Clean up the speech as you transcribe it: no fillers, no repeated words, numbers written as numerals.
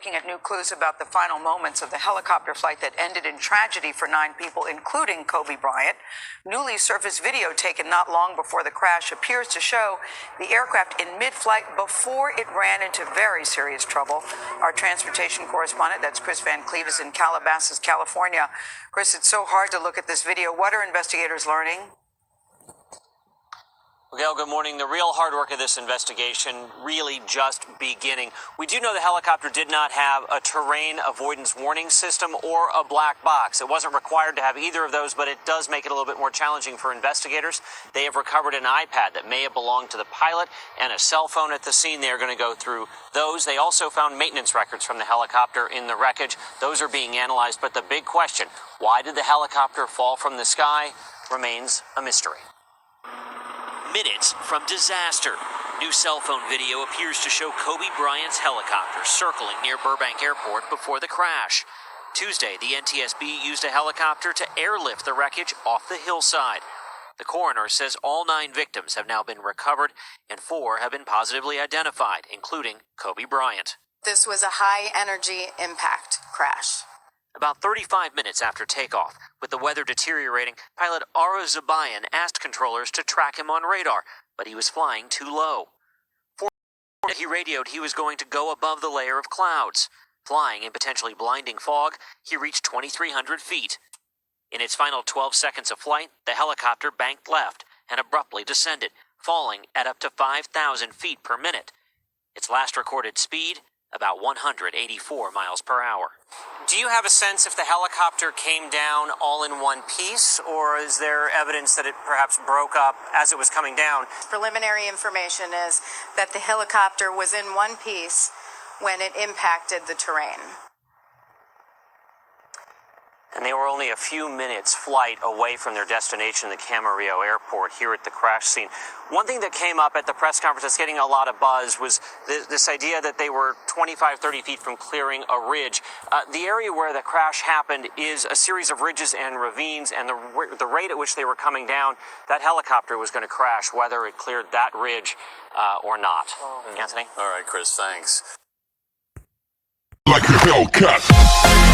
looking at new clues about the final moments of the helicopter flight that ended in tragedy for 9 people, including Kobe Bryant. Newly surfaced video taken not long before the crash appears to show the aircraft in mid-flight before it ran into very serious trouble. Our transportation correspondent, that's Chris Van Cleve, is in Calabasas, California. Chris, it's so hard to look at this video. What are investigators learning? Gail, good morning. The real hard work of this investigation really just beginning. We do know the helicopter did not have a terrain avoidance warning system or a black box. It wasn't required to have either of those, but it does make it a little bit more challenging for investigators. They have recovered an iPad that may have belonged to the pilot and a cell phone at the scene. They are going to go through those. They also found maintenance records from the helicopter in the wreckage. Those are being analyzed. But the big question, why did the helicopter fall from the sky, remains a mystery. Minutes from disaster. New cell phone video appears to show Kobe Bryant's helicopter circling near Burbank Airport before the crash. Tuesday, the NTSB used a helicopter to airlift the wreckage off the hillside. The coroner says all 9 victims have now been recovered and 4 have been positively identified, including Kobe Bryant. This was a high-energy impact crash. About 35 minutes after takeoff, with the weather deteriorating, pilot Ara Zabayan asked controllers to track him on radar, but he was flying too low. Fortunately, he radioed he was going to go above the layer of clouds. Flying in potentially blinding fog, he reached 2,300 feet. In its final 12 seconds of flight, the helicopter banked left and abruptly descended, falling at up to 5,000 feet per minute. Its last recorded speed, about 184 miles per hour. Do you have a sense if the helicopter came down all in one piece, or is there evidence that it perhaps broke up as it was coming down? Preliminary information is that the helicopter was in one piece when it impacted the terrain. And they were only a few minutes flight away from their destination, the Camarillo Airport, here at the crash scene. One thing that came up at the press conference that's getting a lot of buzz was this idea that they were 25, 30 feet from clearing a ridge. The area where the crash happened is a series of ridges and ravines, and the rate at which they were coming down, that helicopter was going to crash, whether it cleared that ridge or not. Anthony? All right, Chris, thanks. Like a Hellcat.